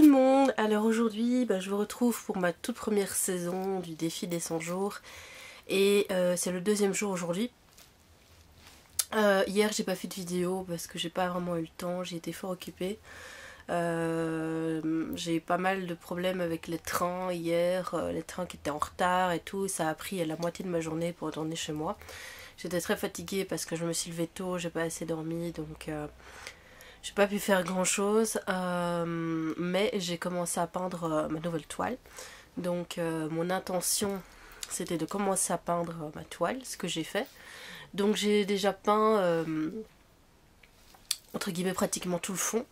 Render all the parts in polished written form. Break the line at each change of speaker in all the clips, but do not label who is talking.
le monde. Alors aujourd'hui je vous retrouve pour ma toute première saison du défi des 100 jours et c'est le deuxième jour aujourd'hui. Hier j'ai pas fait de vidéo parce que j'ai pas vraiment eu le temps, j'ai été fort occupée. J'ai eu pas mal de problèmes avec les trains hier, les trains qui étaient en retard et tout, ça a pris la moitié de ma journée pour retourner chez moi. J'étais très fatiguée parce que je me suis levée tôt, j'ai pas assez dormi, donc j'ai pas pu faire grand chose, mais j'ai commencé à peindre ma nouvelle toile. Donc mon intention c'était de commencer à peindre ma toile, ce que j'ai fait. Donc j'ai déjà peint entre guillemets pratiquement tout le fond.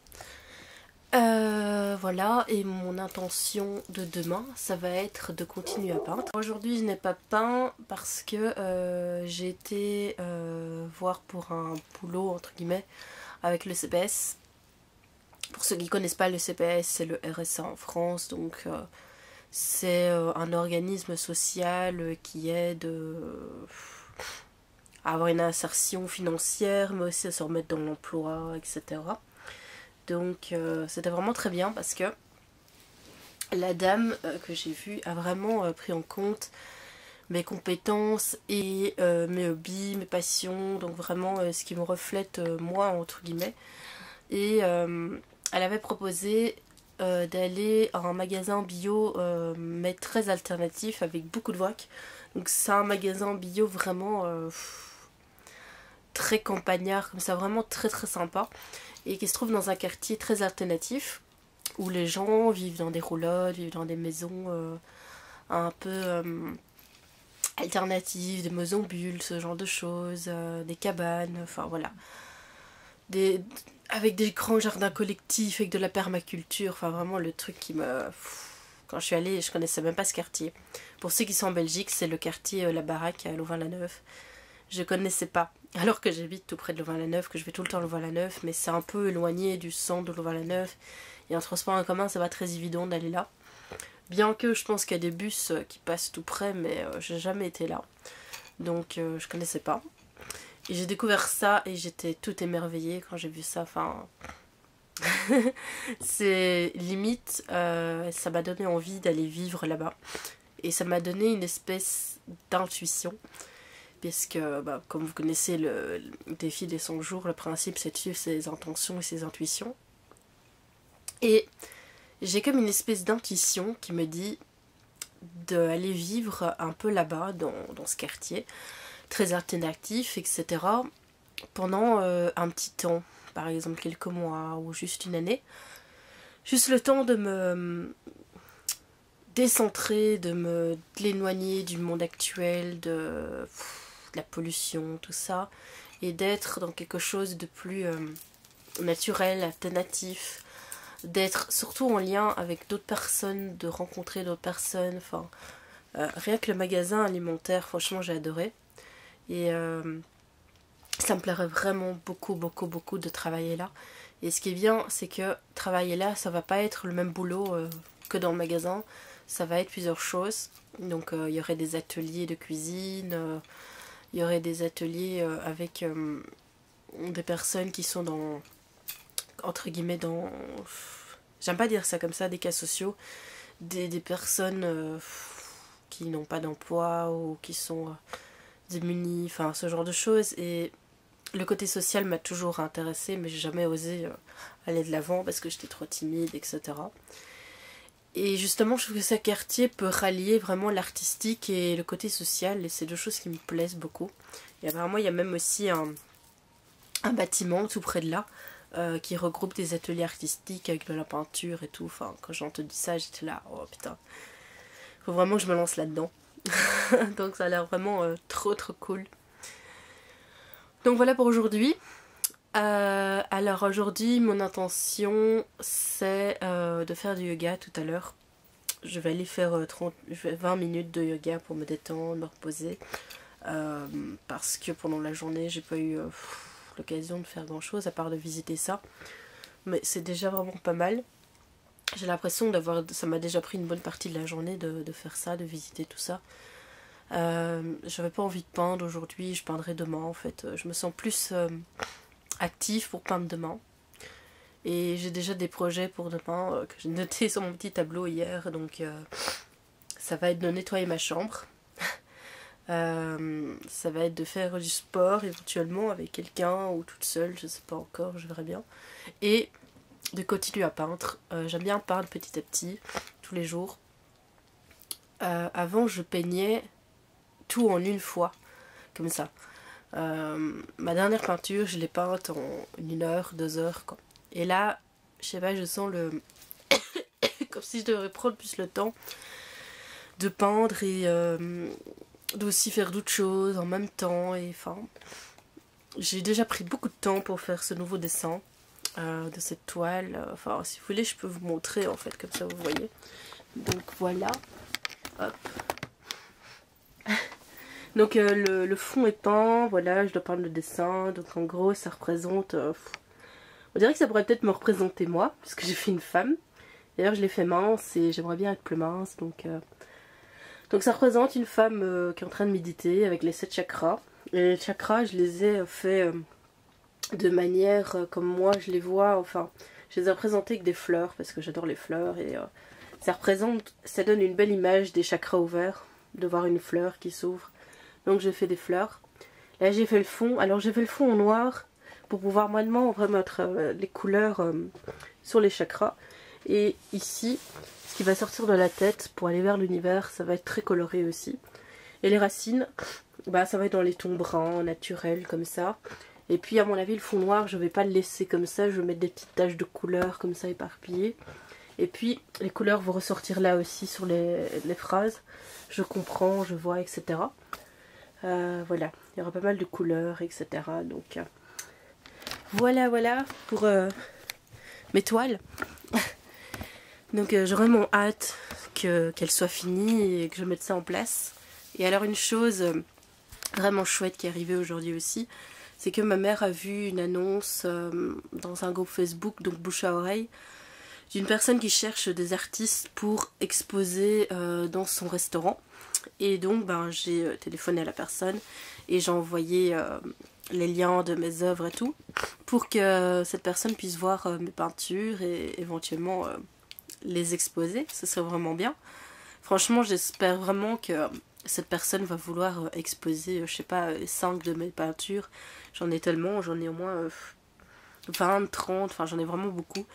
Voilà, et mon intention de demain, ça va être de continuer à peindre. Aujourd'hui je n'ai pas peint parce que j'ai été voir pour un boulot entre guillemets avec le CPS. Pour ceux qui ne connaissent pas le CPS, c'est le RSA en France, donc c'est un organisme social qui aide à avoir une insertion financière, mais aussi à se remettre dans l'emploi, etc. Donc c'était vraiment très bien parce que la dame que j'ai vue a vraiment pris en compte mes compétences et mes hobbies, mes passions, donc vraiment ce qui me reflète moi entre guillemets. Et elle avait proposé d'aller à un magasin bio mais très alternatif avec beaucoup de vrac. Donc c'est un magasin bio vraiment très campagnard comme ça, vraiment très très sympa, et qui se trouve dans un quartier très alternatif où les gens vivent dans des roulottes, vivent dans des maisons un peu alternatives, des maisons bulles, ce genre de choses, des cabanes, enfin voilà. Avec des grands jardins collectifs, avec de la permaculture, enfin vraiment le truc qui me... Quand je suis allée, je connaissais même pas ce quartier. Pour ceux qui sont en Belgique, c'est le quartier La Baraque à Louvain-la-Neuve. Je connaissais pas, alors que j'habite tout près de Louvain-la-Neuve, que je vais tout le temps à Louvain-la-Neuve, mais c'est un peu éloigné du centre de Louvain-la-Neuve. Et en transport en commun, c'est pas très évident d'aller là. Bien que je pense qu'il y a des bus qui passent tout près, mais j'ai jamais été là. Donc je connaissais pas. Et j'ai découvert ça et j'étais toute émerveillée quand j'ai vu ça. Enfin, c'est limite, ça m'a donné envie d'aller vivre là-bas. Et ça m'a donné une espèce d'intuition. Parce que, comme vous connaissez le défi des 100 jours, le principe c'est de suivre ses intentions et ses intuitions. Et j'ai comme une espèce d'intuition qui me dit d'aller vivre un peu là-bas, dans ce quartier, très alternatif, etc. pendant un petit temps, par exemple quelques mois ou juste une année. Juste le temps de me décentrer, de l'éloigner du monde actuel, de la pollution, tout ça, et d'être dans quelque chose de plus naturel, alternatif, d'être surtout en lien avec d'autres personnes, de rencontrer d'autres personnes, enfin rien que le magasin alimentaire, franchement j'ai adoré. Et ça me plairait vraiment beaucoup de travailler là. Et ce qui est bien, c'est que travailler là, ça va pas être le même boulot que dans le magasin, ça va être plusieurs choses. Donc il y aurait des ateliers de cuisine, il y aurait des ateliers avec des personnes qui sont dans, entre guillemets, dans... J'aime pas dire ça comme ça, des cas sociaux, des personnes qui n'ont pas d'emploi ou qui sont démunies, enfin ce genre de choses. Et le côté social m'a toujours intéressée, mais j'ai jamais osé aller de l'avant parce que j'étais trop timide, etc. Et justement, je trouve que ce quartier peut rallier vraiment l'artistique et le côté social, et c'est deux choses qui me plaisent beaucoup. Et apparemment, il y a même aussi un bâtiment tout près de là qui regroupe des ateliers artistiques avec de la peinture et tout. Enfin, quand j'ai entendu ça, j'étais là, oh putain, faut vraiment que je me lance là-dedans. Donc ça a l'air vraiment trop cool. Donc voilà pour aujourd'hui. Alors aujourd'hui mon intention c'est de faire du yoga tout à l'heure. Je vais aller faire 20 minutes de yoga pour me détendre, me reposer. Parce que pendant la journée j'ai pas eu l'occasion de faire grand chose à part de visiter ça. Mais c'est déjà vraiment pas mal. J'ai l'impression ça m'a déjà pris une bonne partie de la journée de faire ça, de visiter tout ça. J'avais pas envie de peindre aujourd'hui, je peindrai demain en fait. Je me sens plus active pour peindre demain. Et j'ai déjà des projets pour demain que j'ai noté sur mon petit tableau hier. Donc ça va être de nettoyer ma chambre. Ça va être de faire du sport éventuellement avec quelqu'un ou toute seule, je sais pas encore, je verrai bien. Et de continuer à peindre. J'aime bien peindre petit à petit, tous les jours. Avant je peignais tout en une fois, comme ça. Ma dernière peinture, je l'ai peinte en 1 heure, 2 heures, quoi. Et là, je sais pas, je sens le... comme si je devrais prendre plus le temps de peindre et d'aussi faire d'autres choses en même temps. Et enfin, j'ai déjà pris beaucoup de temps pour faire ce nouveau dessin de cette toile. Enfin, si vous voulez, je peux vous montrer en fait, comme ça vous voyez. Donc voilà. Hop. Donc le fond est peint, voilà, je dois peindre le dessin. Donc en gros, ça représente... on dirait que ça pourrait peut-être me représenter moi, puisque j'ai fait une femme. D'ailleurs, je l'ai fait mince et j'aimerais bien être plus mince. Donc ça représente une femme qui est en train de méditer avec les 7 chakras. Et les chakras, je les ai fait de manière comme moi je les vois. Enfin, je les ai représentés avec des fleurs parce que j'adore les fleurs. Et ça donne une belle image des chakras ouverts, de voir une fleur qui s'ouvre. Donc j'ai fait des fleurs. Là j'ai fait le fond. Alors j'ai fait le fond en noir pour pouvoir maintenant vraiment mettre les couleurs sur les chakras. Et ici, ce qui va sortir de la tête pour aller vers l'univers, ça va être très coloré aussi. Et les racines, bah, ça va être dans les tons bruns, naturels, comme ça. Et puis à mon avis, le fond noir, je vais pas le laisser comme ça. Je vais mettre des petites taches de couleurs comme ça éparpillées. Et puis les couleurs vont ressortir là aussi sur les phrases. Je comprends, je vois, etc. Voilà, il y aura pas mal de couleurs, etc. Donc voilà pour mes toiles. Donc j'aurais vraiment hâte qu'elle soit finie et que je mette ça en place. Et alors une chose vraiment chouette qui est arrivée aujourd'hui aussi, c'est que ma mère a vu une annonce dans un groupe Facebook, donc bouche à oreille, d'une personne qui cherche des artistes pour exposer dans son restaurant. Et donc ben, j'ai téléphoné à la personne et j'ai envoyé les liens de mes œuvres et tout pour que cette personne puisse voir mes peintures et éventuellement les exposer. Ce serait vraiment bien. Franchement, j'espère vraiment que cette personne va vouloir exposer, je sais pas, 5 de mes peintures. J'en ai tellement, j'en ai au moins 20, 30, enfin j'en ai vraiment beaucoup.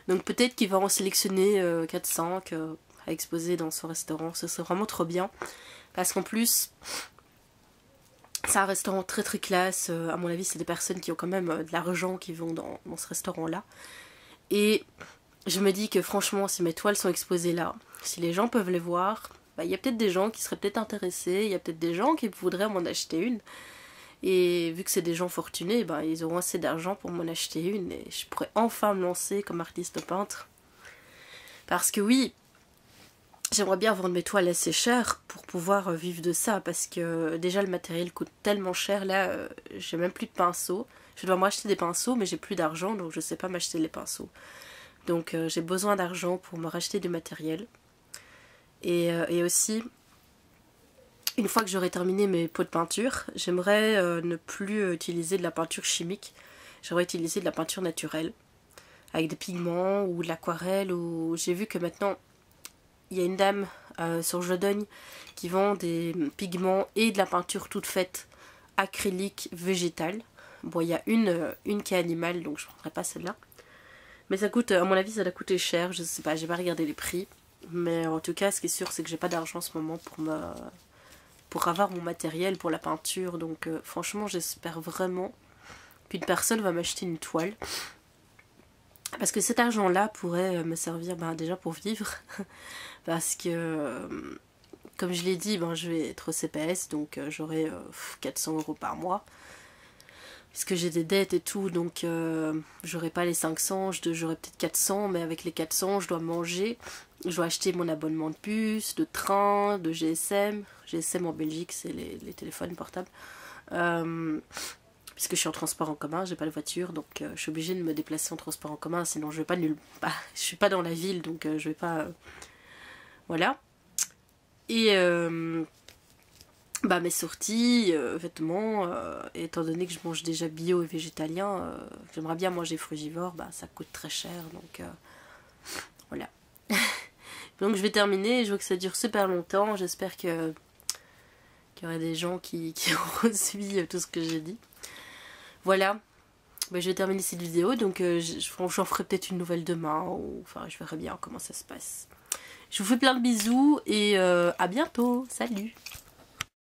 Donc peut-être qu'il va en sélectionner 4-5 à exposer dans son restaurant. Ce serait vraiment trop bien. Parce qu'en plus, c'est un restaurant très très classe. À mon avis, c'est des personnes qui ont quand même de l'argent qui vont dans ce restaurant-là. Et je me dis que franchement, si mes toiles sont exposées là, si les gens peuvent les voir, bah, y a peut-être des gens qui seraient peut-être intéressés. Il y a peut-être des gens qui voudraient m'en acheter une. Et vu que c'est des gens fortunés, bah, ils auront assez d'argent pour m'en acheter une. Et je pourrais enfin me lancer comme artiste peintre. Parce que oui, j'aimerais bien vendre mes toiles assez chères pour pouvoir vivre de ça. Parce que déjà le matériel coûte tellement cher. Là, j'ai même plus de pinceaux. Je dois m'acheter des pinceaux, mais j'ai plus d'argent. Donc je sais pas m'acheter les pinceaux. Donc j'ai besoin d'argent pour me racheter du matériel. Et aussi, une fois que j'aurai terminé mes pots de peinture, j'aimerais ne plus utiliser de la peinture chimique. J'aimerais utiliser de la peinture naturelle. Avec des pigments ou de l'aquarelle. Ou... J'ai vu que maintenant, il y a une dame sur Jodogne qui vend des pigments et de la peinture toute faite acrylique végétale. Bon, il y a une qui est animale, donc je ne prendrai pas celle-là. Mais ça coûte, à mon avis, ça doit coûter cher. Je sais pas, j'ai pas regardé les prix. Mais en tout cas, ce qui est sûr, c'est que j'ai pas d'argent en ce moment pour avoir mon matériel pour la peinture. Donc franchement, j'espère vraiment qu'une personne va m'acheter une toile. Parce que cet argent-là pourrait me servir déjà pour vivre. Parce que, comme je l'ai dit, je vais être au CPS, donc j'aurai 400 € par mois. Parce que j'ai des dettes et tout, donc j'aurai pas les 500, j'aurai peut-être 400, mais avec les 400, je dois manger. Je dois acheter mon abonnement de puce, de train, de GSM. GSM en Belgique, c'est les téléphones portables. Puisque je suis en transport en commun, j'ai pas de voiture, donc je suis obligée de me déplacer en transport en commun, sinon je vais pas nulle part. Je suis pas dans la ville, donc je vais pas... Voilà. Et bah, mes sorties, vêtements, et étant donné que je mange déjà bio et végétalien, j'aimerais bien manger frugivore, bah, ça coûte très cher, donc voilà. Donc je vais terminer, je vois que ça dure super longtemps, j'espère qu'il y aurait des gens qui auront tout ce que j'ai dit. Voilà, bah, je vais terminer cette vidéo, donc j'en ferai peut-être une nouvelle demain, ou enfin je verrai bien comment ça se passe. Je vous fais plein de bisous et à bientôt, salut!